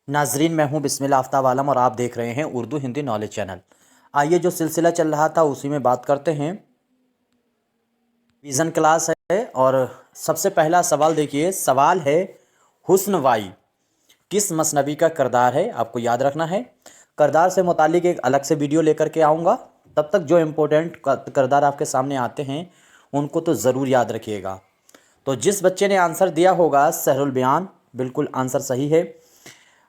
नाजरीन, मैं हूं बिस्मिल्लाह आफ्ताब आलम और आप देख रहे हैं उर्दू हिंदी नॉलेज चैनल। आइए, जो सिलसिला चल रहा था उसी में बात करते हैं। विज़न क्लास है और सबसे पहला सवाल देखिए। सवाल है, हुस्न वाई किस मसनवी का किरदार है? आपको याद रखना है। किरदार से मुतालिक एक अलग से वीडियो लेकर के आऊँगा। तब तक जो इम्पोर्टेंट किरदार आपके सामने आते हैं उनको तो ज़रूर याद रखिएगा। तो जिस बच्चे ने आंसर दिया होगा सहरुल बयान, बिल्कुल आंसर सही है।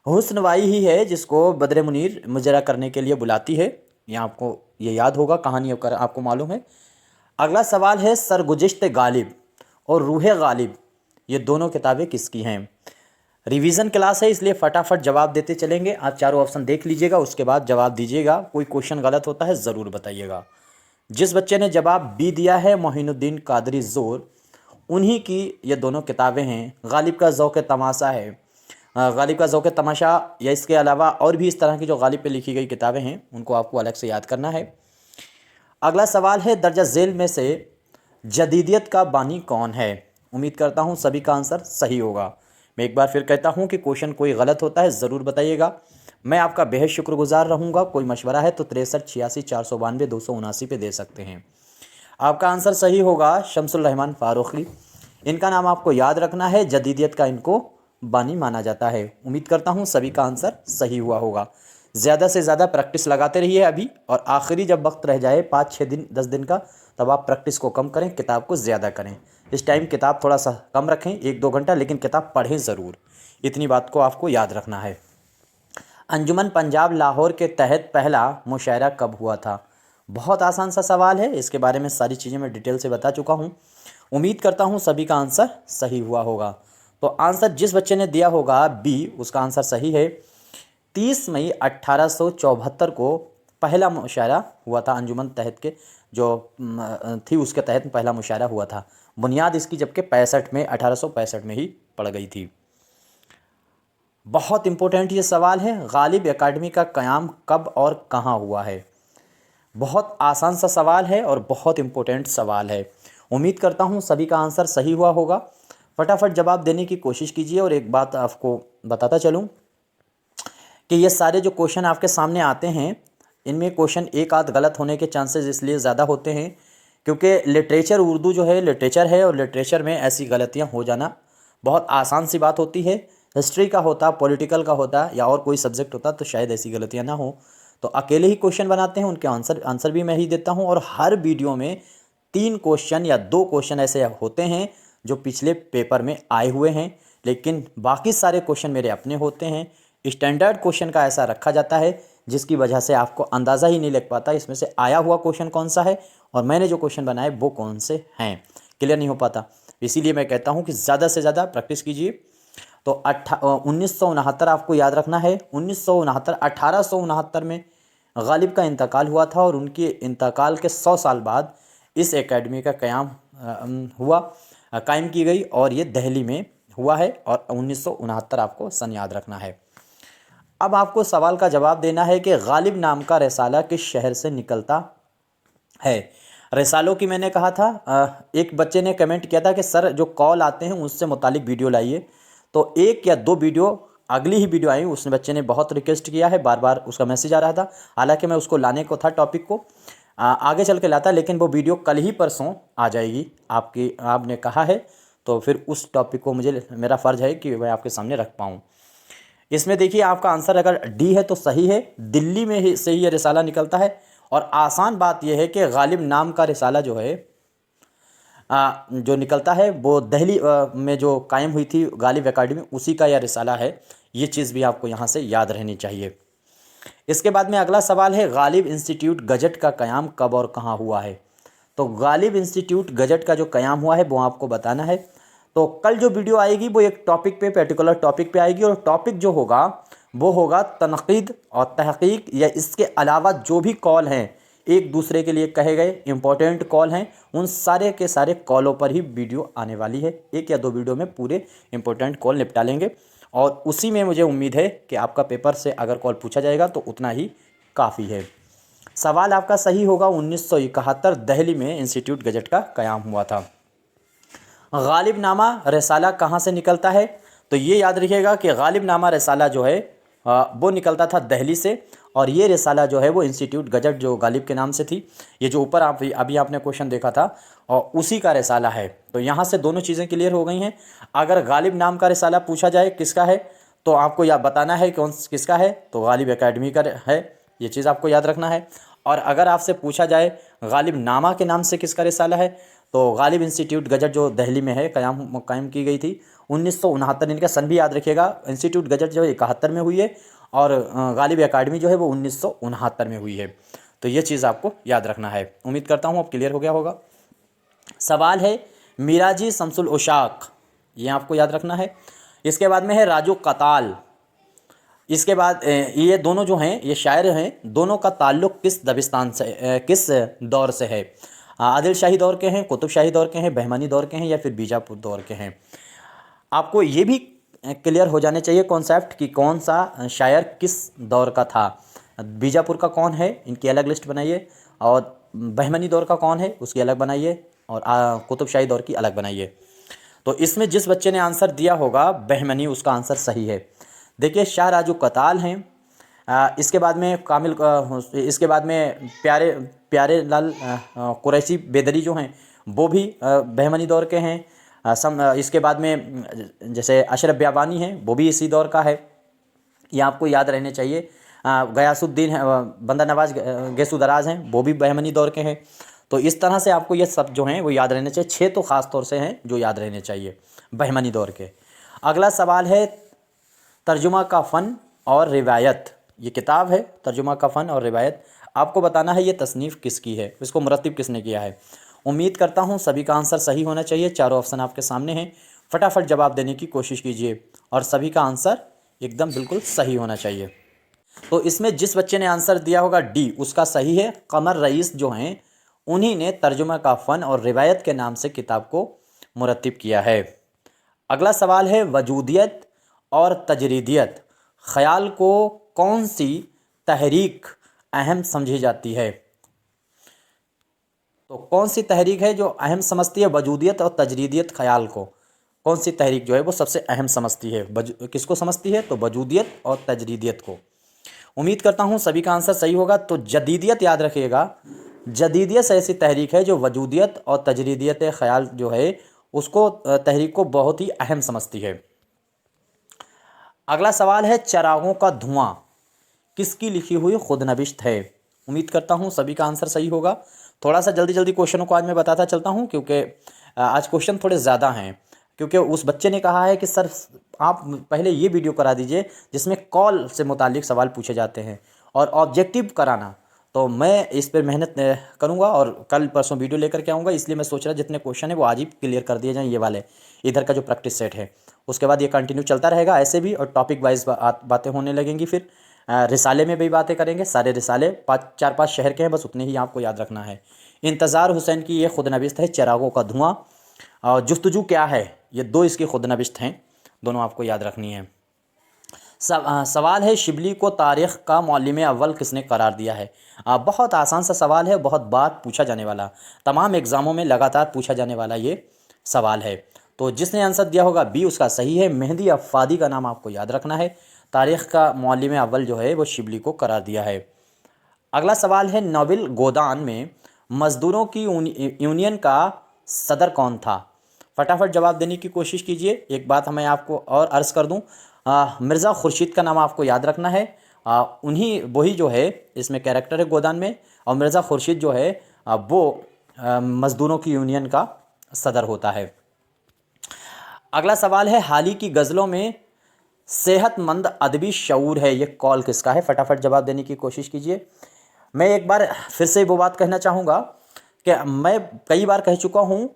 हुस्न वाई ही है जिसको बद्र मुनीर मुजरा करने के लिए बुलाती है। यह आपको ये याद होगा, कहानी आपको मालूम है। अगला सवाल है, सरगुज़िश्त गालिब और रूह गालिब ये दोनों किताबें किसकी हैं? रिवीजन क्लास है इसलिए फटाफट जवाब देते चलेंगे। आप चारों ऑप्शन देख लीजिएगा, उसके बाद जवाब दीजिएगा। कोई क्वेश्चन गलत होता है ज़रूर बताइएगा। जिस बच्चे ने जवाब बी दिया है, मोइनुद्दीन कादरी ज़ोर, उन्हीं की ये दोनों किताबें हैं। गालिब का ज़ौक़ तमाशा है, गालिब का ज़ौक़ तमाशा, या इसके अलावा और भी इस तरह की जो गालिब पे लिखी गई किताबें हैं उनको आपको अलग से याद करना है। अगला सवाल है, दर्जा झेल में से जदीदियत का बानी कौन है? उम्मीद करता हूँ सभी का आंसर सही होगा। मैं एक बार फिर कहता हूँ कि क्वेश्चन कोई गलत होता है ज़रूर बताइएगा। मैं आपका बेहद शुक्रगुजार रहूँगा। कोई मशवरा है तो 63 86 492 279 पे दे सकते हैं। आपका आंसर सही होगा शमसुल रहमान फ़ारूक़ी। इनका नाम आपको याद रखना है, जदीदियत का इनको बानी माना जाता है। उम्मीद करता हूँ सभी का आंसर सही हुआ होगा। ज़्यादा से ज़्यादा प्रैक्टिस लगाते रहिए अभी, और आखिरी जब वक्त रह जाए 5-6 दिन 10 दिन का, तब आप प्रैक्टिस को कम करें, किताब को ज़्यादा करें। इस टाइम किताब थोड़ा सा कम रखें, 1-2 घंटा, लेकिन किताब पढ़ें ज़रूर। इतनी बात को आपको याद रखना है। अंजुमन पंजाब लाहौर के तहत पहला मुशायरा कब हुआ था? बहुत आसान सा सवाल है, इसके बारे में सारी चीज़ें मैं डिटेल से बता चुका हूँ। उम्मीद करता हूँ सभी का आंसर सही हुआ होगा। तो आंसर जिस बच्चे ने दिया होगा बी, उसका आंसर सही है। 30 मई 1874 को पहला मुशायरा हुआ था। अंजुमन तहत के जो थी उसके तहत पहला मुशायरा हुआ था। बुनियाद इसकी जबकि 65 में 1865 में ही पड़ गई थी। बहुत इंपॉर्टेंट ये सवाल है, गालिब एकेडमी का क़याम कब और कहाँ हुआ है? बहुत आसान सा सवाल है और बहुत इंपॉर्टेंट सवाल है। उम्मीद करता हूँ सभी का आंसर सही हुआ होगा। फटाफट जवाब देने की कोशिश कीजिए। और एक बात आपको बताता चलूँ कि ये सारे जो क्वेश्चन आपके सामने आते हैं, इनमें क्वेश्चन एक आध गलत होने के चांसेस इसलिए ज़्यादा होते हैं क्योंकि लिटरेचर उर्दू जो है लिटरेचर है, और लिटरेचर में ऐसी गलतियाँ हो जाना बहुत आसान सी बात होती है। हिस्ट्री का होता, पॉलिटिकल का होता, या और कोई सब्जेक्ट होता तो शायद ऐसी गलतियाँ ना हो। तो अकेले ही क्वेश्चन बनाते हैं, उनके आंसर भी मैं ही देता हूँ। और हर वीडियो में 3 क्वेश्चन या 2 क्वेश्चन ऐसे होते हैं जो पिछले पेपर में आए हुए हैं, लेकिन बाकी सारे क्वेश्चन मेरे अपने होते हैं। स्टैंडर्ड क्वेश्चन का ऐसा रखा जाता है जिसकी वजह से आपको अंदाज़ा ही नहीं लग पाता इसमें से आया हुआ क्वेश्चन कौन सा है और मैंने जो क्वेश्चन बनाए वो कौन से हैं। क्लियर नहीं हो पाता, इसीलिए मैं कहता हूँ कि ज़्यादा से ज़्यादा प्रैक्टिस कीजिए। तो 1969 आपको याद रखना है। 1969 1869 में गालिब का इंतकाल हुआ था, और उनके इंतकाल के 100 साल बाद इस एकेडमी का क़याम कायम की गई, और ये दिल्ली में हुआ है। और 1969 आपको सन याद रखना है। अब आपको सवाल का जवाब देना है कि गालिब नाम का रिसाला किस शहर से निकलता है। रिसालों की मैंने कहा था, एक बच्चे ने कमेंट किया था कि सर जो कॉल आते हैं उससे मुतालिक वीडियो लाइए। तो 1 या 2 वीडियो अगली ही वीडियो आई, उसने बच्चे ने बहुत रिक्वेस्ट किया है, बार बार उसका मैसेज आ रहा था। हालांकि मैं उसको लाने को था, टॉपिक को आगे चल के लाता, लेकिन वो वीडियो कल ही परसों आ जाएगी। आपने कहा है तो फिर उस टॉपिक को मेरा फ़र्ज़ है कि मैं आपके सामने रख पाऊँ। इसमें देखिए, आपका आंसर अगर डी है तो सही है। दिल्ली में ही से ही ये रिसाला निकलता है। और आसान बात यह है कि गालिब नाम का रिसाला जो है जो निकलता है वो दिल्ली में जो कायम हुई थी गालिब एकेडमी, उसी का यह रिसाला है। ये चीज़ भी आपको यहाँ से याद रहनी चाहिए। इसके बाद में अगला सवाल है, गालिब इंस्टीट्यूट गजट का क़याम कब और कहाँ हुआ है? तो गालिब इंस्टीट्यूट गजट का जो क़याम हुआ है वो आपको बताना है। तो कल जो वीडियो आएगी वो एक टॉपिक पे, पर्टिकुलर टॉपिक पे आएगी, और टॉपिक जो होगा वो होगा तनकीद और तहकीक, या इसके अलावा जो भी कॉल हैं एक दूसरे के लिए कहे गए इंपॉर्टेंट कॉल हैं, उन सारे के सारे कॉलों पर ही वीडियो आने वाली है। 1 या 2 वीडियो में पूरे इंपॉर्टेंट कॉल निपटा लेंगे, और उसी में मुझे उम्मीद है कि आपका पेपर से अगर कॉल पूछा जाएगा तो उतना ही काफ़ी है। सवाल आपका सही होगा। 1971 दिल्ली में इंस्टीट्यूट गजट का क़याम हुआ था। गालिब नामा रिसाला कहाँ से निकलता है? तो ये याद रखिएगा कि गालिब नामा रिसाला जो है वो निकलता था दिल्ली से, और ये रिसाला जो है वो इंस्टीट्यूट गजट जो गालिब के नाम से थी। ये जो ऊपर आप अभी आपने क्वेश्चन देखा था और उसी का रिसाला है। तो यहाँ से दोनों चीज़ें क्लियर हो गई हैं। अगर गालिब नाम का रिसाला पूछा जाए किसका है, तो आपको यह बताना है कौन किसका है, तो गालिब एकेडमी का है, ये चीज़ आपको याद रखना है। और अगर आपसे पूछा जाए गालिब नामा के नाम से किसका रिसाला है, तो गालिब इंस्टीट्यूट गजट जो दिल्ली में है कायम की गई थी 1969, इनका सन भी याद रखिएगा। इंस्टीट्यूट गजट जो है 71 में हुई है और गालिब एकेडमी जो है वो 1969 में हुई है। तो ये चीज़ आपको याद रखना है। उम्मीद करता हूँ अब क्लियर हो गया होगा। सवाल है मिराजी शमसुल उशाक, ये आपको याद रखना है। इसके बाद में है राजू कताल। इसके बाद ये दोनों जो हैं ये शायर हैं, दोनों का ताल्लुक़ किस दबिस्तान से किस दौर से है? आदिल शाही दौर के हैं, कुतुब शाही दौर के हैं, बहमानी दौर के हैं या फिर बीजापुर दौर के हैं? आपको ये भी क्लियर हो जाने चाहिए कॉन्सेप्ट कि कौन सा शायर किस दौर का था। बीजापुर का कौन है, इनकी अलग लिस्ट बनाइए, और बहमानी दौर का कौन है उसकी अलग बनाइए, और कुतुब शाही दौर की अलग बनाइए। तो इसमें जिस बच्चे ने आंसर दिया होगा बहमानी, उसका आंसर सही है। देखिए शाह राजू कताल हैं, इसके बाद में कामिल इसके बाद में प्यारे लाल कुरैशी बेदरी जो हैं वो भी बहमानी दौर के हैं। इसके बाद में जैसे अशरफ ब्याबानी हैं वो भी इसी दौर का है, ये आपको याद रहने चाहिए। गयासुद्दीन बंदा नवाज गेसु दराज हैं वो भी बहमानी दौर के हैं। तो इस तरह से आपको ये सब जो हैं वो याद रहने चाहिए। 6 तो ख़ास तौर से हैं जो याद रहने चाहिए बहमानी दौर के। अगला सवाल है तर्जुमा का फ़न और रिवायत। ये किताब है तर्जुमा का फ़न और रिवायत। आपको बताना है ये तसनीफ़ किसकी है, इसको मुरत्तिब किसने किया है। उम्मीद करता हूँ सभी का आंसर सही होना चाहिए। चारों ऑप्शन आपके सामने हैं, फटाफट जवाब देने की कोशिश कीजिए और सभी का आंसर एकदम बिल्कुल सही होना चाहिए। तो इसमें जिस बच्चे ने आंसर दिया होगा डी, उसका सही है। कमर रईस जो हैं उन्हीं ने तर्जुमा का फ़न और रिवायत के नाम से किताब को मुरत्तिब किया है। अगला सवाल है वजूदियत और तजरीदियत ख़याल को कौन सी तहरीक अहम समझी जाती है? तो कौन सी तहरीक है जो अहम समझती है वजूदियत और तजरीदियत ख़याल को? कौन सी तहरीक जो है वो सबसे अहम समझती है? किसको समझती है? तो वजूदियत और तजरीदियत को। उम्मीद करता हूँ सभी का आंसर सही होगा। तो जदीदियत याद रखिएगा, जदीदियत ऐसी तहरीक है जो वजूदियत और तजरीदियत ख़याल जो है उसको तहरीक को बहुत ही अहम समझती है। अगला सवाल है चरागों का धुआं किसकी लिखी हुई खुदनबिश्त है? उम्मीद करता हूँ सभी का आंसर सही होगा। थोड़ा सा जल्दी क्वेश्चनों को आज मैं बताता चलता हूँ क्योंकि आज क्वेश्चन थोड़े ज़्यादा हैं। क्योंकि उस बच्चे ने कहा है कि सर आप पहले ये वीडियो करा दीजिए जिसमें कॉल से मुतालिक सवाल पूछे जाते हैं और ऑब्जेक्टिव कराना। तो मैं इस पर मेहनत करूँगा और कल परसों वीडियो लेकर के आऊँगा। इसलिए मैं सोच रहा जितने क्वेश्चन है वो आज ही क्लियर कर दिए जाएँ, ये वाले इधर का जो प्रैक्टिस सेट है। उसके बाद ये कंटिन्यू चलता रहेगा ऐसे भी, और टॉपिक वाइज बातें होने लगेंगी। फिर रिसाले में भी बातें करेंगे। सारे रिसाले 4-5 शहर के हैं, बस उतने ही आपको याद रखना है। इंतज़ार हुसैन की ये खुदनबिश्त है चिरागों का धुआं, और जुस्तजू क्या है, ये 2 इसकी खुदनबिश्त हैं, दोनों आपको याद रखनी है। सवाल है शिबली को तारीख़ का मौलिम अव्वल किसने करार दिया है? बहुत आसान सा सवाल है, बहुत बार पूछा जाने वाला, तमाम एग्ज़ामों में लगातार पूछा जाने वाला ये सवाल है। तो जिसने आंसर दिया होगा बी उसका सही है। मेहदी अफ़ादी का नाम आपको याद रखना है। तारीख़ का मौलिम अव्वल जो है वो शिबली को करार दिया है। अगला सवाल है नोबेल गोदान में मज़दूरों की यूनियन का सदर कौन था? फटाफट जवाब देने की कोशिश कीजिए। एक बात मैं आपको और अर्ज़ कर दूं, मिर्ज़ा खुर्शीद का नाम आपको याद रखना है। उन्हीं वही जो है इसमें कैरेक्टर है गोदान में, और मिर्ज़ा खुर्शीद जो है वो मज़दूरों की यूनियन का सदर होता है। अगला सवाल है हाल ही की गज़लों में सेहतमंद अदबी शऊर है, ये कॉल किसका है? फटाफट जवाब देने की कोशिश कीजिए। मैं एक बार फिर से वो बात कहना चाहूँगा कि मैं कई बार कह चुका हूँ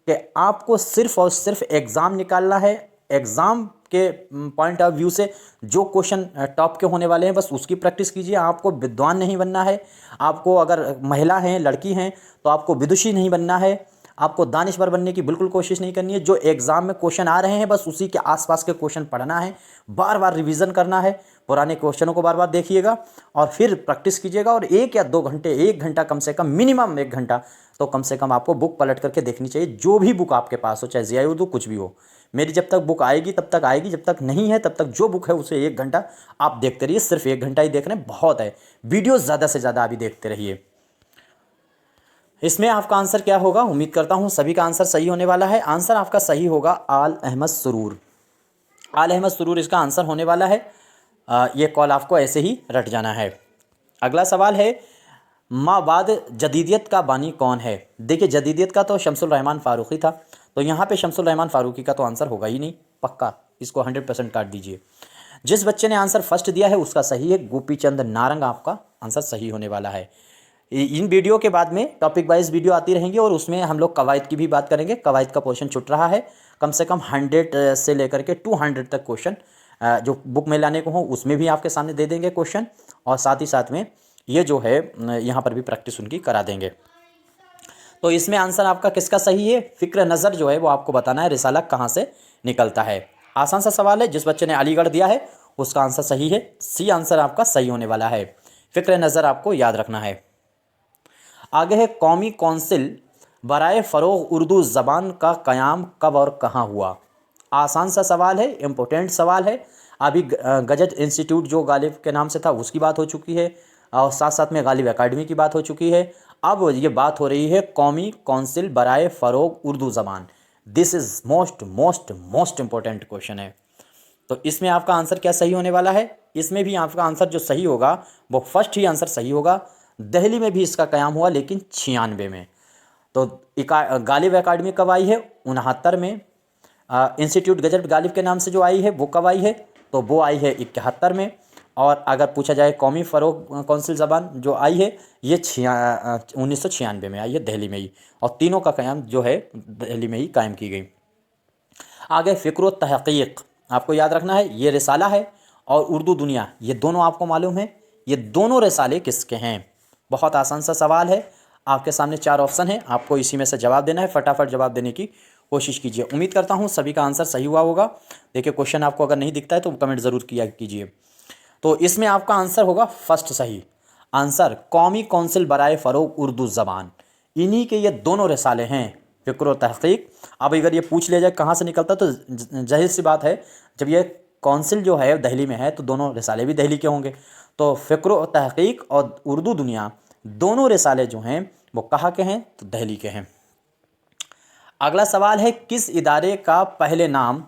कि आपको सिर्फ़ और सिर्फ एग्ज़ाम निकालना है। एग्ज़ाम के पॉइंट ऑफ व्यू से जो क्वेश्चन टॉप के होने वाले हैं बस उसकी प्रैक्टिस कीजिए। आपको विद्वान नहीं बनना है। आपको अगर महिला हैं, लड़की हैं, तो आपको विदुषी नहीं बनना है। आपको दानिशवर बनने की बिल्कुल कोशिश नहीं करनी है। जो एग्ज़ाम में क्वेश्चन आ रहे हैं बस उसी के आसपास के क्वेश्चन पढ़ना है, बार बार रिवीजन करना है, पुराने क्वेश्चनों को बार बार देखिएगा और फिर प्रैक्टिस कीजिएगा। और 1 या 2 घंटे, 1 घंटा कम से कम, मिनिमम 1 घंटा तो कम से कम आपको बुक पलट करके देखनी चाहिए। जो भी बुक आपके पास हो, चाहे जीआई उर्दू कुछ भी हो। मेरी जब तक बुक आएगी तब तक आएगी, जब तक नहीं है तब तक जो बुक है उसे 1 घंटा आप देखते रहिए। सिर्फ 1 घंटा ही देख रहे हैं, बहुत है। वीडियो ज़्यादा से ज़्यादा अभी देखते रहिए। इसमें आपका आंसर क्या होगा? उम्मीद करता हूँ सभी का आंसर सही होने वाला है। आंसर आपका सही होगा आल अहमद सुरूर। आल अहमद सुरूर इसका आंसर होने वाला है। ये कॉल आपको ऐसे ही रट जाना है। अगला सवाल है, माबाद जदीदियत का बानी कौन है? देखिए, जदीदियत का तो शमसुल रहमान फ़ारूक़ी था, तो यहाँ पे शमसुल रहमान फ़ारूक़ी का तो आंसर होगा ही नहीं, पक्का। इसको 100% काट दीजिए। जिस बच्चे ने आंसर फर्स्ट दिया है उसका सही है, गोपी चंद नारंग आपका आंसर सही होने वाला है। इन वीडियो के बाद में टॉपिक वाइज वीडियो आती रहेंगी और उसमें हम लोग कवायद की भी बात करेंगे। कवायद का पोर्शन छूट रहा है, कम से कम 100 से लेकर के 200 तक क्वेश्चन जो बुक में लाने को हो उसमें भी आपके सामने दे देंगे क्वेश्चन, और साथ ही साथ में ये जो है यहाँ पर भी प्रैक्टिस उनकी करा देंगे। तो इसमें आंसर आपका किसका सही है? फ़िक्र नज़र जो है वो आपको बताना है, रिसाला कहाँ से निकलता है। आसान सा सवाल है, जिस बच्चे ने अलीगढ़ दिया है उसका आंसर सही है, सी आंसर आपका सही होने वाला है। फ़िक्र नज़र आपको याद रखना है। आगे है, कौमी कौंसिल बराए फ़रोग़ उर्दू ज़बान का क़याम कब और कहाँ हुआ? आसान सा सवाल है, इम्पोर्टेंट सवाल है। अभी गजट इंस्टीट्यूट जो गालिब के नाम से था उसकी बात हो चुकी है, और साथ साथ में गालिब एकेडमी की बात हो चुकी है। अब ये बात हो रही है कौमी कौंसिल बराए फ़रोग़ उर्दू ज़बान। This is most important question है। तो इसमें आपका आंसर क्या सही होने वाला है? इसमें भी आपका आंसर जो सही होगा वो फर्स्ट ही आंसर सही होगा। दिल्ली में भी इसका क़याम हुआ, लेकिन 96 में। तो गालिब एकेडमी कब आई है? 69 में। इंस्टीट्यूट गजट गालिब के नाम से जो आई है वो कब आई है? तो वो आई है 71 में। और अगर पूछा जाए कौमी फ़रोग़ कौंसिल ज़बान जो आई है, ये 1996 में आई है, दिल्ली में ही। और तीनों का क़याम जो है दिल्ली में ही कायम की गई। आगे फ़िक्र तहक़ीक़ आपको याद रखना है, ये रिसाला है, और उर्दू दुनिया, ये दोनों आपको मालूम है। ये दोनों रिसाले किसके हैं? बहुत आसान सा सवाल है। आपके सामने 4 ऑप्शन है, आपको इसी में से जवाब देना है। फटाफट जवाब देने की कोशिश कीजिए। उम्मीद करता हूँ सभी का आंसर सही हुआ होगा। देखिए, क्वेश्चन आपको अगर नहीं दिखता है तो कमेंट ज़रूर किया कीजिए। तो इसमें आपका आंसर होगा फर्स्ट सही आंसर, कौमी कौंसिल बराए फ़रोग़ उर्दू ज़बान। इन्हीं के ये दोनों रिसाले हैं, फ़िक्र और तहक़ीक़। अब अगर ये पूछ लिया जाए कहाँ से निकलता, तो जाहिर सी बात है, जब ये कौंसिल जो है दिल्ली में है तो दोनों रिसाले भी दिल्ली के होंगे। तो फ़िक्र और तहक़ीक़ और उर्दू दुनिया दोनों रिसाले जो हैं वो कहाँ के हैं? तो दिल्ली के हैं। अगला सवाल है, किस इदारे का पहले नाम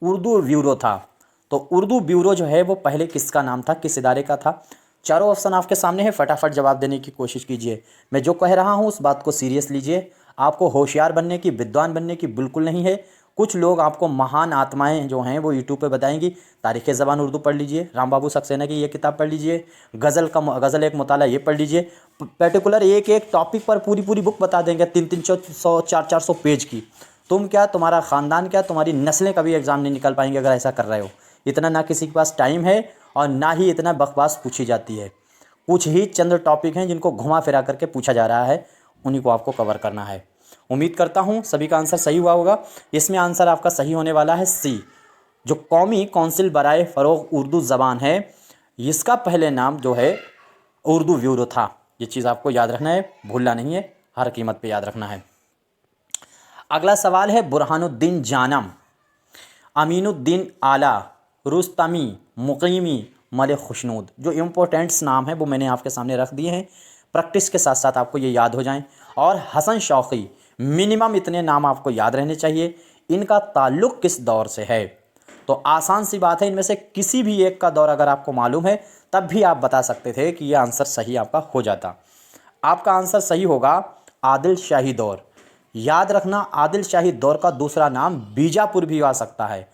उर्दू ब्यूरो था? तो उर्दू ब्यूरो जो है वो पहले किसका नाम था, किस इदारे का था? चारों ऑप्शन आपके सामने है, फटाफट जवाब देने की कोशिश कीजिए। मैं जो कह रहा हूँ उस बात को सीरियस लीजिए। आपको होशियार बनने की, विद्वान बनने की बिल्कुल नहीं है। कुछ लोग आपको महान आत्माएं जो हैं वो यूट्यूब पे बताएंगी। तारीख़ ज़बान उर्दू पढ़ लीजिए, राम बाबू सक्सेना की ये किताब पढ़ लीजिए, गज़ल एक मुताला ये पढ़ लीजिए। पर्टिकुलर एक एक टॉपिक पर पूरी बुक बता देंगे, 300 400 पेज की। तुम क्या, तुम्हारा ख़ानदान क्या, तुम्हारी नस्लें कभी एग्ज़ाम नहीं निकल पाएंगे अगर ऐसा कर रहे हो। इतना ना किसी के पास टाइम है और ना ही इतना बकवास पूछी जाती है। कुछ ही चंद टॉपिक हैं जिनको घुमा फिरा करके पूछा जा रहा है, उन्हीं को आपको कवर करना है। उम्मीद करता हूँ सभी का आंसर सही हुआ होगा। इसमें आंसर आपका सही होने वाला है सी, जो कौमी कौंसिल बराए फ़रोग़ उर्दू ज़बान है, इसका पहले नाम जो है उर्दू ब्यूरो था। ये चीज़ आपको याद रखना है, भूलना नहीं है, हर कीमत पे याद रखना है। अगला सवाल है, बुरहानुद्दीन जानम, अमीनुद्दीन आला, रुस्तमी, मुकीमी, मलिक खुशनूद। जो इम्पोर्टेंट्स नाम है वो मैंने आपके सामने रख दिए हैं, प्रैक्टिस के साथ साथ आपको ये याद हो जाएं। और हसन शौक़ी, मिनिमम इतने नाम आपको याद रहने चाहिए। इनका ताल्लुक़ किस दौर से है? तो आसान सी बात है, इनमें से किसी भी एक का दौर अगर आपको मालूम है तब भी आप बता सकते थे कि यह आंसर सही आपका हो जाता। आपका आंसर सही होगा आदिल शाही दौर। याद रखना, आदिल शाही दौर का दूसरा नाम बीजापुर भी आ सकता है,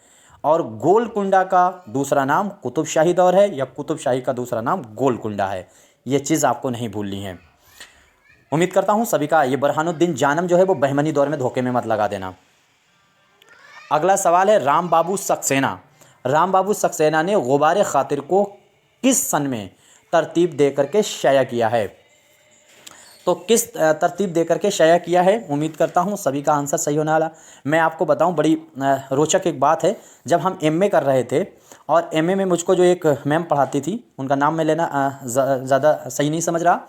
और गोलकुंडा का दूसरा नाम कुतुब शाही दौर है, या कुतुब शाही का दूसरा नाम गोलकुंडा है। ये चीज़ आपको नहीं भूलनी है। उम्मीद करता हूँ सभी का। ये बुरहानुद्दीन जानम जो है वो बहमनी दौर में धोखे में मत लगा देना। अगला सवाल है, राम बाबू सक्सेना। राम बाबू सक्सेना ने गुबार खातिर को किस सन में तरतीब दे करके शाया किया है? तो किस तरतीब दे करके शाया किया है? उम्मीद करता हूँ सभी का आंसर सही होने वाला। मैं आपको बताऊँ, बड़ी रोचक एक बात है। जब हम एमए कर रहे थे और एमए में मुझको जो एक मैम पढ़ाती थी, उनका नाम मैं लेना ज़्यादा सही नहीं समझ रहा,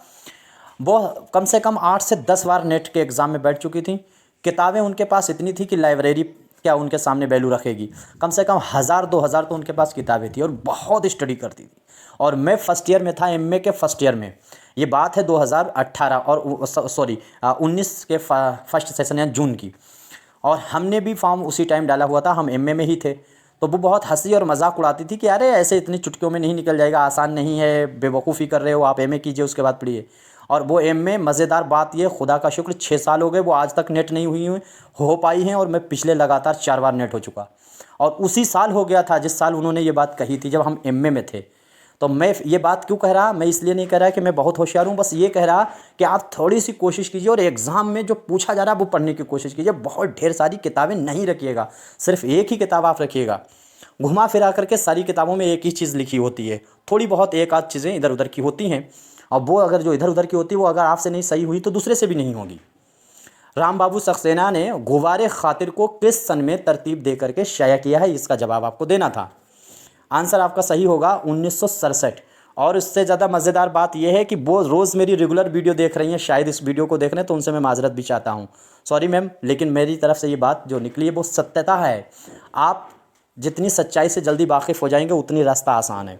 वो कम से कम 8 से 10 बार नेट के एग्ज़ाम में बैठ चुकी थी। किताबें उनके पास इतनी थी कि लाइब्रेरी क्या उनके सामने वैल्यू रखेगी। कम से कम 1000-2000 तो उनके पास किताबें थी और बहुत स्टडी करती थी। और मैं फर्स्ट ईयर में था, एमए के फर्स्ट ईयर में। ये बात है 2018 और सॉरी 19 के फर्स्ट सेशन या जून की। और हमने भी फॉर्म उसी टाइम डाला हुआ था, हम एमए में ही थे। तो वो बहुत हंसी और मजाक उड़ाती थी कि अरे ऐसे इतनी चुटकियों में नहीं निकल जाएगा, आसान नहीं है, बेवकूफ़ी कर रहे हो, आप एमए कीजिए उसके बाद पढ़िए। और वो एमए, मज़ेदार बात ये, खुदा का शुक्र 6 साल हो गए, वो आज तक नेट नहीं हो पाई हैं। और मैं पिछले लगातार 4 बार नेट हो चुका। और उसी साल हो गया था जिस साल उन्होंने ये बात कही थी, जब हम एमए में थे। तो मैं ये बात क्यों कह रहा, मैं इसलिए नहीं कह रहा कि मैं बहुत होशियार हूँ, बस ये कह रहा कि आप थोड़ी सी कोशिश कीजिए और एग्ज़ाम में जो पूछा जा रहा है वो पढ़ने की कोशिश कीजिए। बहुत ढेर सारी किताबें नहीं रखिएगा, सिर्फ एक ही किताब आप रखिएगा। घुमा फिरा करके सारी किताबों में एक ही चीज़ लिखी होती है, थोड़ी बहुत एक आध चीज़ें इधर उधर की होती हैं। और वो अगर जो इधर उधर की होती है वो अगर आपसे नहीं सही हुई तो दूसरे से भी नहीं होगी। राम बाबू सक्सेना ने गुवारे खातिर को किस सन में तरतीब दे करके शाया किया है? इसका जवाब आपको देना था। आंसर आपका सही होगा 1967। और इससे ज़्यादा मज़ेदार बात यह है कि वो रोज़ मेरी रेगुलर वीडियो देख रही हैं, शायद इस वीडियो को देख रहे हैं, तो उनसे मैं माजरत भी चाहता हूँ। सॉरी मैम, लेकिन मेरी तरफ से ये बात जो निकली है वो सत्यता है। आप जितनी सच्चाई से जल्दी वाकिफ़ हो जाएंगे उतनी रास्ता आसान है।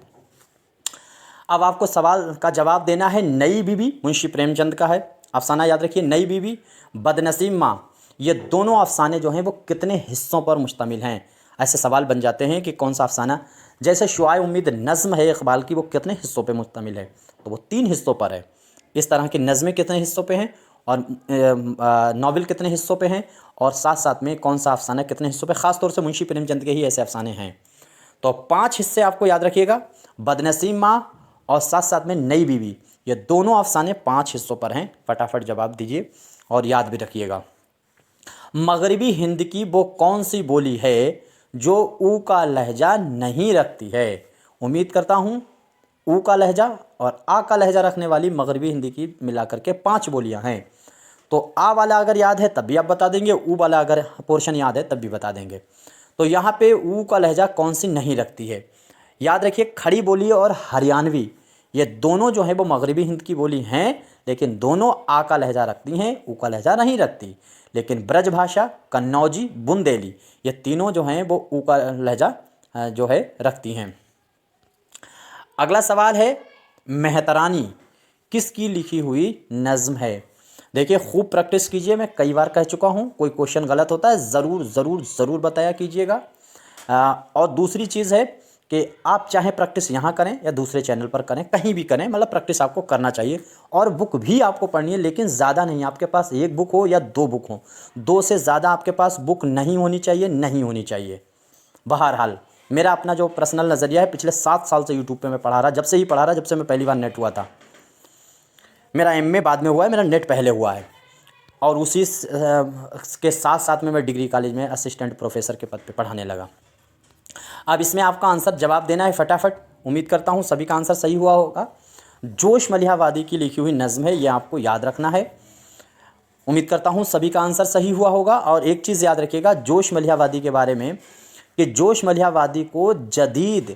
अब आपको सवाल का जवाब देना है। नई बीवी मुंशी प्रेमचंद का है अफसाना, याद रखिए। नई बीवी, बदनसीब माँ, ये दोनों अफसाने जो हैं वो कितने हिस्सों पर मुश्तमिल हैं? ऐसे सवाल बन जाते हैं कि कौन सा अफसाना, जैसे शुआए उम्मीद नज़्म है इकबाल की, वो कितने हिस्सों पे मुश्तमिल है? तो वो 3 हिस्सों पर है। इस तरह की नज़में कितने हिस्सों पे हैं और नावल कितने हिस्सों पे हैं, और साथ साथ में कौन सा अफसाना कितने हिस्सों पे? ख़ास तौर से मुंशी प्रेमचंद के ही ऐसे अफसाने हैं। तो 5 हिस्से आपको याद रखिएगा, बदनसीब माँ और साथ साथ में नई बीवी, ये दोनों अफसाने 5 हिस्सों पर हैं। फटाफट जवाब दीजिए और याद भी रखिएगा। मगरबी हिंद की वो कौन सी बोली है जो ऊ का लहजा नहीं रखती है? उम्मीद करता हूँ ऊ का लहजा और आ का लहजा रखने वाली मगरबी हिंदी की मिलाकर के 5 बोलियां हैं। तो आ वाला अगर याद है तब भी आप बता देंगे, ऊ वाला अगर पोर्शन याद है तब भी बता देंगे। तो यहाँ पे ऊ का लहजा कौन सी नहीं रखती है? याद रखिए, खड़ी बोली और हरियाणवी, ये दोनों जो हैं वो मगरबी हिंद की बोली हैं, लेकिन दोनों आ का लहजा रखती हैं, ऊ का लहजा नहीं रखती। लेकिन ब्रज भाषा, कन्नौजी, बुंदेली, ये तीनों जो हैं वो ऊ का लहजा जो है रखती हैं। अगला सवाल है, मेहतरानी किसकी लिखी हुई नज़्म है? देखिए, खूब प्रैक्टिस कीजिए, मैं कई बार कह चुका हूँ, कोई क्वेश्चन गलत होता है ज़रूर ज़रूर ज़रूर बताया कीजिएगा। और दूसरी चीज़ है कि आप चाहे प्रैक्टिस यहाँ करें या दूसरे चैनल पर करें, कहीं भी करें, मतलब प्रैक्टिस आपको करना चाहिए। और बुक भी आपको पढ़नी है, लेकिन ज़्यादा नहीं। आपके पास 1 बुक हो या 2 बुक हो, 2 से ज़्यादा आपके पास बुक नहीं होनी चाहिए, नहीं होनी चाहिए। बहरहाल मेरा अपना जो पर्सनल नज़रिया है, पिछले 7 साल से यूट्यूब पे मैं पढ़ा रहा, जब से ही पढ़ा रहा, जब से मैं पहली बार नेट हुआ था। मेरा एमए बाद में हुआ है, मेरा नेट पहले हुआ है। और उसी के साथ साथ में मैं डिग्री कॉलेज में असिस्टेंट प्रोफेसर के पद पे पढ़ाने लगा। अब इसमें आपका आंसर जवाब देना है फटाफट। उम्मीद करता हूँ सभी का आंसर सही हुआ होगा। जोश मलिहा वादी की लिखी हुई नज़्म है, ये आपको याद रखना है। उम्मीद करता हूँ सभी का आंसर सही हुआ होगा। और एक चीज़ याद रखिएगा जोश मलिहा वादी के बारे में, कि जोश मलिहा वादी को जदीद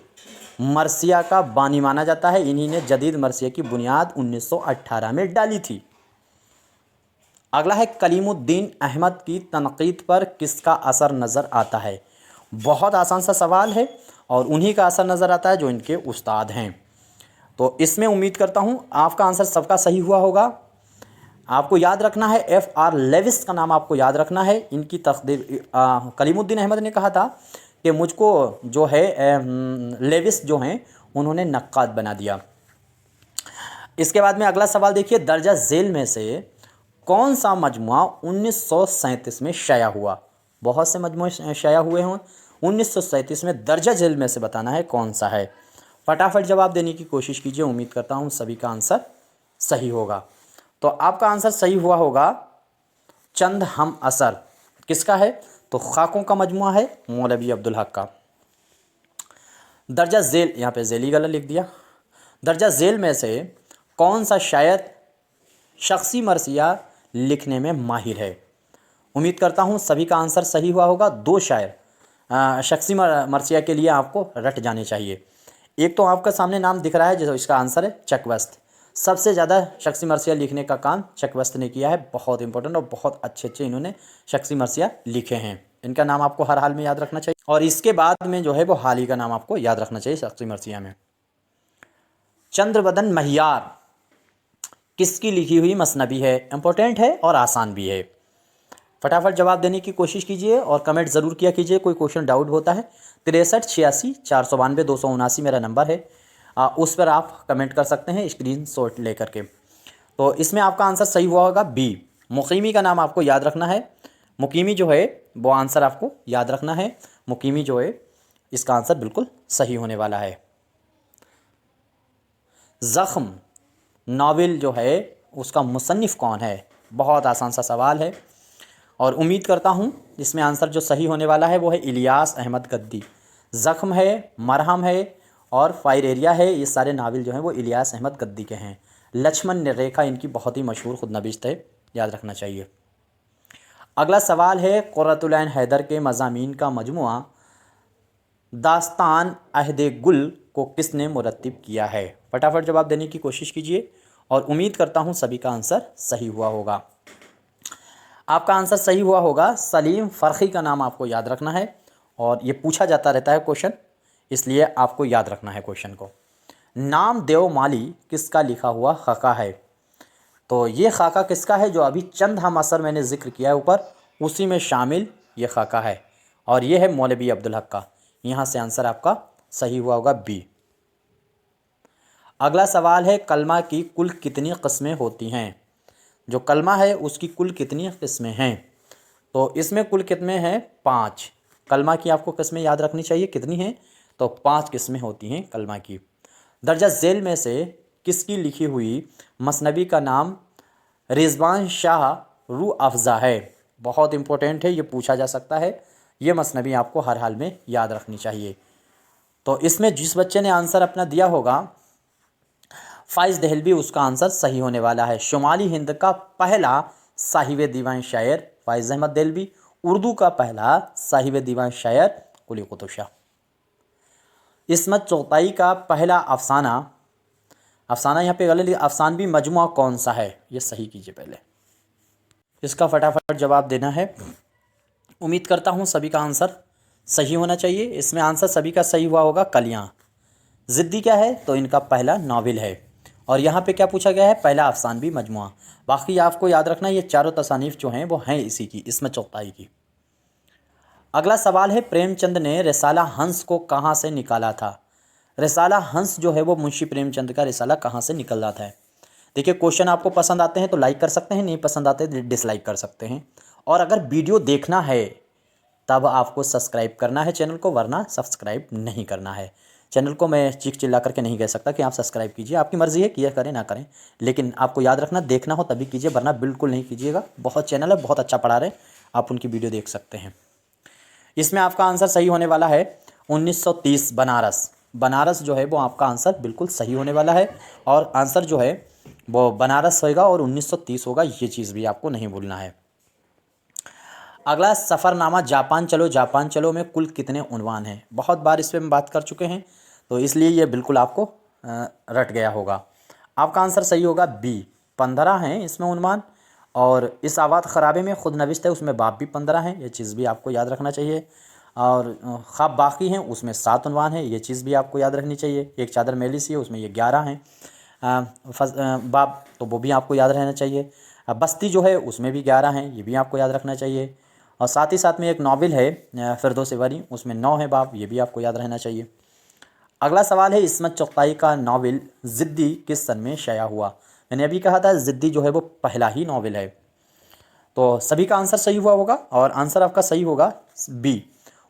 मरसिया का बानी माना जाता है। इन्हीं ने जदीद मरसिया की बुनियाद 1918 में डाली थी। अगला है, कलीमुद्दीन अहमद की तनकीद पर किसका असर नज़र आता है? बहुत आसान सा सवाल है और उन्हीं का असर नज़र आता है जो इनके उस्ताद हैं। तो इसमें उम्मीद करता हूँ आपका आंसर सबका सही हुआ होगा। आपको याद रखना है, F.R. लेविस का नाम आपको याद रखना है। इनकी तकदीर कलीमुद्दीन अहमद ने कहा था कि मुझको जो है लेविस जो हैं उन्होंने नक्काद बना दिया। इसके बाद में अगला सवाल देखिए, दर्जा झेल में से कौन सा मजमुआ 1937 में शाया हुआ? बहुत से मजमुए शाया हुए हों, 1937 में दर्जा झेल में से बताना है कौन सा है। फटाफट जवाब देने की कोशिश कीजिए। उम्मीद करता हूँ सभी का आंसर सही होगा। तो आपका आंसर सही हुआ होगा चंद हम असर। किसका है? तो खाकों का मजमुआ है, मौलवी अब्दुल हक का। दर्जा झेल, यहाँ पे झेली गलत लिख दिया। दर्जा झेल में से कौन सा शायर शख्सी मरसिया लिखने में माहिर है? उम्मीद करता हूँ सभी का आंसर सही हुआ होगा। दो शायर शख्सी मरसिया के लिए आपको रट जाने चाहिए। एक तो आपका सामने नाम दिख रहा है जो इसका आंसर है चकवस्त। सबसे ज़्यादा शख्सी मरसिया लिखने का काम चकवस्त ने किया है। बहुत इंपॉर्टेंट और बहुत अच्छे अच्छे इन्होंने शख्सी मरसिया लिखे हैं। इनका नाम आपको हर हाल में याद रखना चाहिए और इसके बाद में जो है वो हाल ही का नाम आपको याद रखना चाहिए शख्सी मरसिया में। चंद्रबदन महियार किसकी लिखी हुई मसनबी है? इंपॉर्टेंट है और आसान भी है। फटाफट जवाब देने की कोशिश कीजिए और कमेंट ज़रूर किया कीजिए कोई क्वेश्चन डाउट होता है। 63 86 492 279 मेरा नंबर है, उस पर आप कमेंट कर सकते हैं स्क्रीनशॉट लेकर के। तो इसमें आपका आंसर सही हुआ होगा बी। मुकीमी का नाम आपको याद रखना है। मुकीमी जो है वो आंसर आपको याद रखना है। मुकीमी जो है इसका आंसर बिल्कुल सही होने वाला है। ज़ख्म नावल जो है उसका मुसन्निफ़ कौन है? बहुत आसान सा सवाल है और उम्मीद करता हूँ इसमें आंसर जो सही होने वाला है वो है इलियास अहमद गद्दी। ज़ख्म है, मरहम है और फायर एरिया है, ये सारे नावल जो हैं वो इलियास अहमद गद्दी के हैं। लक्ष्मण रेखा इनकी बहुत ही मशहूर खुदनविश्त है, याद रखना चाहिए। अगला सवाल है क़ुर्रतुल ऐन हैदर के मज़ामीन का मजमुआ दास्तान अहदे गुल को किसने मुरत्तिब किया है? फटाफट जवाब देने की कोशिश कीजिए और उम्मीद करता हूँ सभी का आंसर सही हुआ होगा। आपका आंसर सही हुआ होगा सलीम फ़र्खी का नाम आपको याद रखना है और ये पूछा जाता रहता है क्वेश्चन, इसलिए आपको याद रखना है क्वेश्चन को। नाम देव माली किसका लिखा हुआ खाका है? तो ये खाका किसका है? जो अभी चंद हम असर मैंने ज़िक्र किया है ऊपर, उसी में शामिल ये खाका है और ये है मौलवी अब्दुल हक का। यहाँ से आंसर आपका सही हुआ होगा बी। अगला सवाल है कलमा की कुल कितनी किस्में होती हैं? जो कलमा है उसकी कुल कितनी किस्में हैं? तो इसमें कुल कितने हैं? 5। कलमा की आपको किस्में याद रखनी चाहिए कितनी हैं? तो 5 किस्में होती हैं कलमा की। दर्जा झेल में से किसकी लिखी हुई मसनबी का नाम रिजवान शाह रूह अफ़ज़ा है? बहुत इंपॉर्टेंट है, ये पूछा जा सकता है। ये मसनबी आपको हर हाल में याद रखनी चाहिए। तो इसमें जिस बच्चे ने आंसर अपना दिया होगा फ़ाइज़ दहलवी, उसका आंसर सही होने वाला है। शुमाली हिंद का पहला साहिब दीवान शायर फ़ाइज़ अहमद दहलवी। उर्दू का पहला साहिब दीवान शायर कुली कुतुब शाह। इस्मत चुग़ताई का पहला अफसाना यहाँ पे गलत, अफसानवी मजमुआ कौन सा है? ये सही कीजिए पहले, इसका फटाफट जवाब देना है। उम्मीद करता हूँ सभी का आंसर सही होना चाहिए। इसमें आंसर सभी का सही हुआ होगा कलियाँ। ज़िद्दी क्या है? तो इनका पहला नावल है और यहाँ पे क्या पूछा गया है? पहला अफसानवी मजमुआ। बाकी आपको याद रखना ये चारों तसानीफ़ जो हैं वो हैं इसी की, इस्मत चुग़ताई की। अगला सवाल है प्रेमचंद ने रिसाला हंस को कहाँ से निकाला था? रिसाला हंस जो है वो मुंशी प्रेमचंद का रिसाला कहाँ से निकल रहा था? देखिए क्वेश्चन आपको पसंद आते हैं तो लाइक कर सकते हैं, नहीं पसंद आते तो डिसलाइक कर सकते हैं। और अगर वीडियो देखना है तब आपको सब्सक्राइब करना है चैनल को, वरना सब्सक्राइब नहीं करना है। चैनल को मैं चीख चिल्ला करके नहीं कह सकता कि आप सब्सक्राइब कीजिए, आपकी मर्ज़ी है, किया करें ना करें, लेकिन आपको याद रखना देखना हो तभी कीजिए, वरना बिल्कुल नहीं कीजिएगा। बहुत चैनल है, बहुत अच्छा पढ़ा रहे, आप उनकी वीडियो देख सकते हैं। इसमें आपका आंसर सही होने वाला है 1930 बनारस जो है वो आपका आंसर बिल्कुल सही होने वाला है और आंसर जो है वो बनारस होगा और 1930 होगा, ये चीज़ भी आपको नहीं भूलना है। अगला सफ़रनामा जापान चलो में कुल कितने उन्वान हैं? बहुत बार इस पर हम बात कर चुके हैं तो इसलिए ये बिल्कुल आपको रट गया होगा। आपका आंसर सही होगा बी, 15 हैं इसमें उन्वान। और इस आवाज़ ख़राबे में खुद नविश्त है उसमें बाप भी 15 हैं, ये चीज़ भी आपको याद रखना चाहिए। और ख्वाब बाकी हैं उसमें 7 उन्वान है, ये चीज़ भी आपको याद रखनी चाहिए। एक चादर मैली सी है उसमें ये 11 हैं बाप, तो वो भी आपको याद रहना चाहिए। बस्ती जो है उसमें भी 11 हैं, ये भी आपको याद रखना चाहिए। और साथ ही साथ में एक नावल है फिरदौस वरी, उसमें 9 है बाप, ये भी आपको याद रहना चाहिए। अगला सवाल है इस्मत चुग़ताई का नावल ज़िद्दी किस सन में शाया हुआ? मैंने अभी कहा था ज़िद्दी जो है वो पहला ही नावल है। तो सभी का आंसर सही हुआ होगा और आंसर आपका सही होगा बी,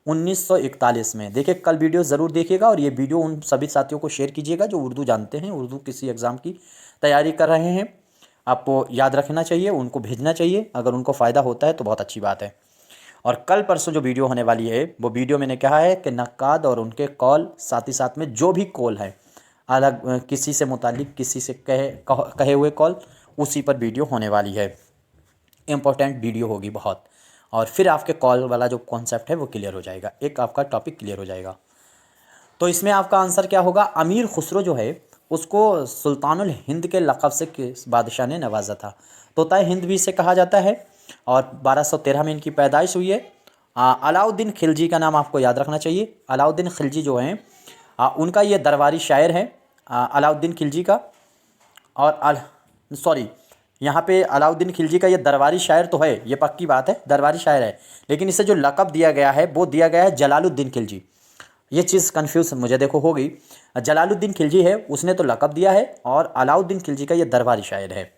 1941 में। देखिए कल वीडियो ज़रूर देखिएगा और ये वीडियो उन सभी साथियों को शेयर कीजिएगा जो उर्दू जानते हैं, उर्दू किसी एग्ज़ाम की तैयारी कर रहे हैं। आपको याद रखना चाहिए, उनको भेजना चाहिए, अगर उनको फ़ायदा होता है तो बहुत अच्छी बात है। और कल परसों जो वीडियो होने वाली है वो वीडियो मैंने कहा है कि नक्काद और उनके कॉल, साथ ही साथ में जो भी कॉल है अलग किसी से मुतालिक, किसी से कहे हुए कॉल, उसी पर वीडियो होने वाली है। इम्पोर्टेंट वीडियो होगी बहुत, और फिर आपके कॉल वाला जो कॉन्सेप्ट है वो क्लियर हो जाएगा, एक आपका टॉपिक क्लियर हो जाएगा। तो इसमें आपका आंसर क्या होगा? अमीर खुसरो जो है उसको सुल्तानुल हिंद के लक़ब से किस बादशाह ने नवाजा था? तोताए हिंद भी इसे कहा जाता है, और 1213 में इनकी पैदाइश हुई है। अलाउद्दीन खिलजी का नाम आपको याद रखना चाहिए। अलाउद्दीन खिलजी जो हैं उनका ये दरबारी शायर है अलाउद्दीन खिलजी का। और सॉरी, यहाँ पे अलाउद्दीन खिलजी का ये दरबारी शायर तो है, ये पक्की बात है, दरबारी शायर है, लेकिन इसे जो लक़ब दिया गया है वो दिया गया है जलालुद्दीन खिलजी। ये चीज़ कन्फ्यूज़ मुझे देखो हो गई। जलालुद्दीन खिलजी है उसने तो लक़ब दिया है, और अलाउद्दीन खिलजी का ये दरबारी शायर है।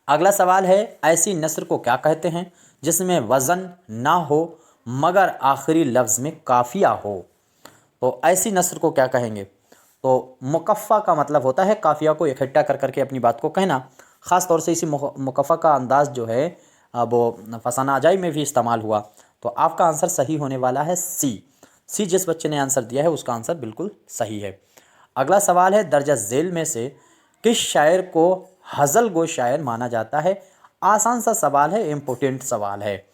अगला सवाल है, ऐसी नस्र को क्या कहते हैं जिसमें वज़न ना हो मगर आखिरी लफ्ज़ में काफ़िया हो? तो ऐसी नस्र को क्या कहेंगे? तो मुकफ़ा का मतलब होता है काफ़िया को इकट्ठा कर करके अपनी बात को कहना। ख़ास तौर से इसी मुकफ़ा का अंदाज़ जो है वो फसाना अजाई में भी इस्तेमाल हुआ। तो आपका आंसर सही होने वाला है सी। जिस बच्चे ने आंसर दिया है उसका आंसर बिल्कुल सही है। अगला सवाल है, दर्जा झेल में से किस शायर को हज़ल गो शायर माना जाता है? आसान सा सवाल है, इम्पोर्टेंट सवाल है,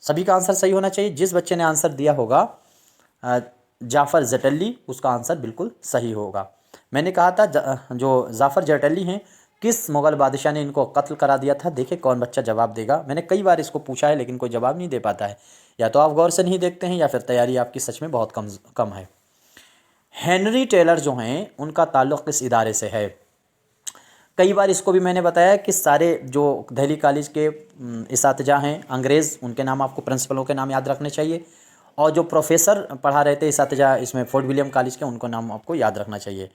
सभी का आंसर सही होना चाहिए। जिस बच्चे ने आंसर दिया होगा जाफ़र जटली, उसका आंसर बिल्कुल सही होगा। मैंने कहा था जो जाफ़र जटली हैं, किस मुग़ल बादशाह ने इनको कत्ल करा दिया था? देखिए कौन बच्चा जवाब देगा। मैंने कई बार इसको पूछा है लेकिन कोई जवाब नहीं दे पाता है, या तो आप गौर से नहीं देखते हैं या फिर तैयारी आपकी सच में बहुत कम है। हेनरी टेलर जो हैं उनका ताल्लुक़ किस इदारे से है? कई बार इसको भी मैंने बताया कि सारे जो दिल्ली कॉलेज के इसातिजा हैं अंग्रेज़, उनके नाम आपको प्रिंसिपलों के नाम याद रखने चाहिए, और जो प्रोफेसर पढ़ा रहे थे इसातिजा इसमें फोर्ट विलियम कॉलेज के, उनको नाम आपको याद रखना चाहिए।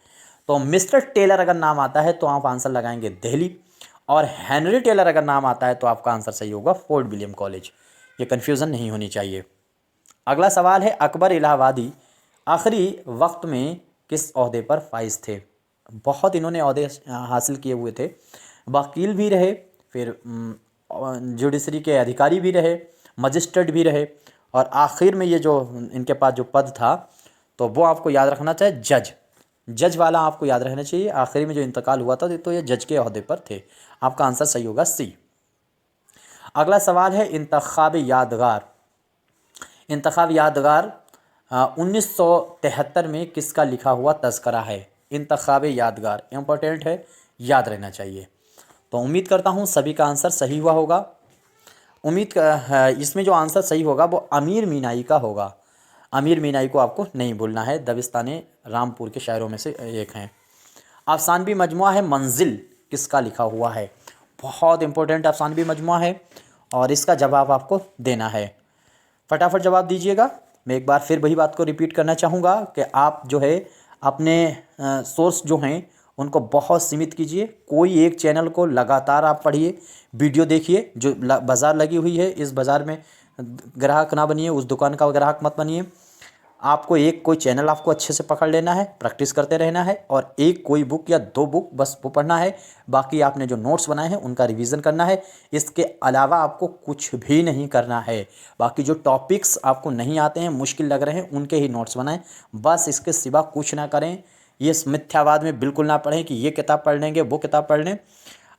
तो मिस्टर टेलर अगर नाम आता है तो आप आंसर लगाएंगे दिल्ली, और हेनरी टेलर अगर नाम आता है तो आपका आंसर सही होगा फोर्ट विलियम कॉलेज। ये कन्फ्यूज़न नहीं होनी चाहिए। अगला सवाल है, अकबर इलाहाबादी आखिरी वक्त में किस ओहदे पर फाइज थे? बहुत इन्होंने ओहदे हासिल किए हुए थे, वकील भी रहे, फिर जुडिशरी के अधिकारी भी रहे, मजिस्ट्रेट भी रहे, और आखिर में ये जो इनके पास जो पद था तो वो आपको याद रखना चाहिए, जज वाला आपको याद रहना चाहिए। आखिरी में जो इंतकाल हुआ था तो ये जज के ओहदे पर थे। आपका आंसर सही होगा सी। अगला सवाल है, इंतखाब यादगार 1973 में किसका लिखा हुआ तज़किरा है? इंतखाब यादगार इम्पोर्टेंट है, याद रहना चाहिए। तो उम्मीद करता हूँ सभी का आंसर सही हुआ होगा। इसमें जो आंसर सही होगा वो अमीर मीनाई का होगा। अमीर मीनाई को आपको नहीं भूलना है, दबिस्तान रामपुर के शायरों में से एक हैं। अफसानवी मजमुआ है मंजिल किसका लिखा हुआ है? बहुत इंपॉर्टेंट अफसानवी मजमुआ है, और इसका जवाब आपको देना है। फटाफट जवाब दीजिएगा। मैं एक बार फिर वही बात को रिपीट करना चाहूँगा कि आप जो है अपने सोर्स जो हैं उनको बहुत सीमित कीजिए। कोई एक चैनल को लगातार आप पढ़िए, वीडियो देखिए। जो बाज़ार लगी हुई है इस बाज़ार में ग्राहक ना बनिए, उस दुकान का ग्राहक मत बनिए। आपको एक कोई चैनल आपको अच्छे से पकड़ लेना है, प्रैक्टिस करते रहना है, और एक कोई बुक या 2 बुक बस वो पढ़ना है। बाकी आपने जो नोट्स बनाए हैं उनका रिवीजन करना है। इसके अलावा आपको कुछ भी नहीं करना है। बाकी जो टॉपिक्स आपको नहीं आते हैं, मुश्किल लग रहे हैं, उनके ही नोट्स बनाएं, बस इसके सिवा कुछ ना करें। ये मिथ्यावाद में बिल्कुल ना पढ़ें कि ये किताब पढ़ लेंगे वो किताब पढ़ लें।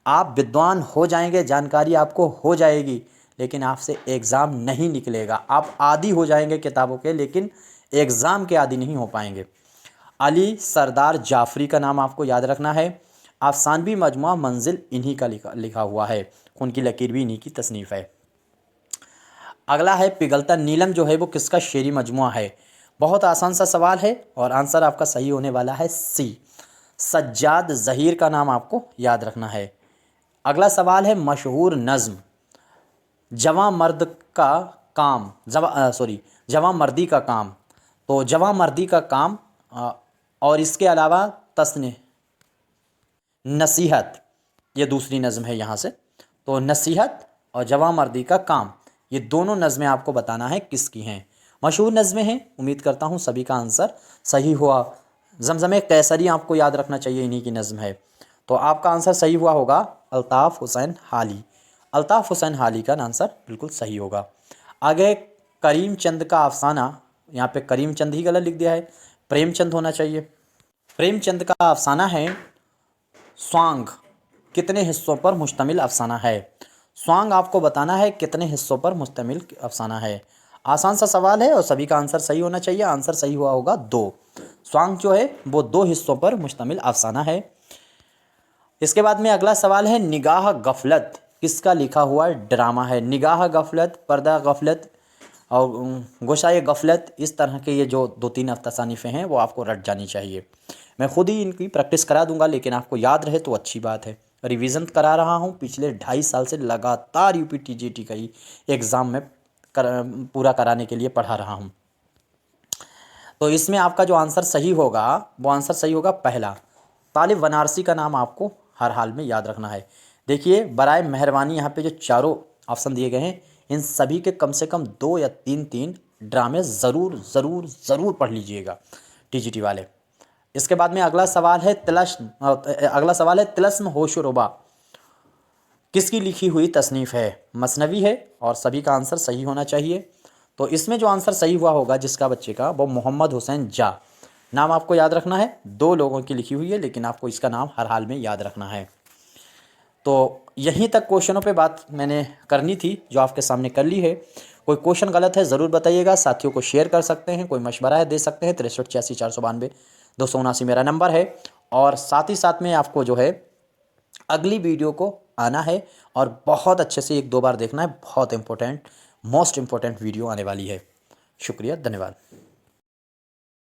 आप विद्वान हो जाएंगे, जानकारी आपको हो जाएगी, लेकिन आपसे एग्ज़ाम नहीं निकलेगा। आप आदी हो जाएंगे किताबों के, लेकिन एग्ज़ाम के आदी नहीं हो पाएंगे। अली सरदार जाफ़री का नाम आपको याद रखना है। अफसानवी मजमुआ मंजिल इन्हीं का लिखा हुआ है, उनकी लकीर भी इन्हीं की तसनीफ़ है। अगला है, पिघलता नीलम जो है वो किसका शेरी मजमुआ है? बहुत आसान सा सवाल है, और आंसर आपका सही होने वाला है सी। सज्जाद ज़हीर का नाम आपको याद रखना है। अगला सवाल है, मशहूर नज़्म जवां मर्द का काम जवां मर्दी का काम। तो जवां मर्दी का काम और इसके अलावा तस्ने नसीहत, ये दूसरी नज़म है यहाँ से। तो नसीहत और जवां मर्दी का काम, ये दोनों नज़में आपको बताना है किसकी हैं। मशहूर नज़में हैं, उम्मीद करता हूँ सभी का आंसर सही हुआ। ज़मज़म कैसरी आपको याद रखना चाहिए, इन्हीं की नज़म है। तो आपका आंसर सही हुआ होगा अल्ताफ़ हुसैन हाली। अल्ताफ़ हुसैन हाली का आंसर बिल्कुल सही होगा। आगे करीम चंद का अफसाना, यहाँ पे करीम चंद ही गलत लिख दिया है, प्रेमचंद होना चाहिए। प्रेमचंद का अफसाना है स्वांग कितने हिस्सों पर मुश्तमिल अफसाना है? स्वांग आपको बताना है कितने हिस्सों पर मुश्तमिल अफसाना है। आसान सा सवाल है और सभी का आंसर सही होना चाहिए। आंसर सही हुआ होगा 2। स्वांग जो है वो 2 हिस्सों पर मुश्तमिल अफसाना है। इसके बाद में अगला सवाल है, निगाह गफलत किसका लिखा हुआ ड्रामा है? निगाह गफलत, पर्दा गफलत और गोशाए गफलत, इस तरह के ये जो 2-3 तसानीफ़ें हैं वो आपको रट जानी चाहिए। मैं खुद ही इनकी प्रैक्टिस करा दूंगा, लेकिन आपको याद रहे तो अच्छी बात है। रिवीजन करा रहा हूँ पिछले 2.5 साल से लगातार यूपी-टीजीटी का ही एग्ज़ाम में पूरा कराने के लिए पढ़ा रहा हूँ। तो इसमें आपका जो आंसर सही होगा वो आंसर सही होगा पहला, तालिब बनारसी का नाम आपको हर हाल में याद रखना है। देखिए बराए मेहरबानी यहाँ पे जो चारों ऑप्शन दिए गए हैं इन सभी के कम से कम 2 या 3 ड्रामे ज़रूर ज़रूर ज़रूर पढ़ लीजिएगा टीजीटी वाले। इसके बाद में अगला सवाल है तिलस्म होश रुबा किसकी लिखी हुई तसनीफ़ है? मसनवी है और सभी का आंसर सही होना चाहिए। तो इसमें जो आंसर सही हुआ होगा जिसका बच्चे का, वो मोहम्मद हुसैन जा। नाम आपको याद रखना है, 2 लोगों की लिखी हुई है, लेकिन आपको इसका नाम हर हाल में याद रखना है। तो यहीं तक क्वेश्चनों पे बात मैंने करनी थी जो आपके सामने कर ली है। कोई क्वेश्चन गलत है ज़रूर बताइएगा, साथियों को शेयर कर सकते हैं, कोई मशवरा है दे सकते हैं। 6386 492 279 मेरा नंबर है। और साथ ही साथ में आपको जो है अगली वीडियो को आना है और बहुत अच्छे से 1-2 बार देखना है। बहुत इंपॉर्टेंट, मोस्ट इम्पोर्टेंट वीडियो आने वाली है। शुक्रिया, धन्यवाद।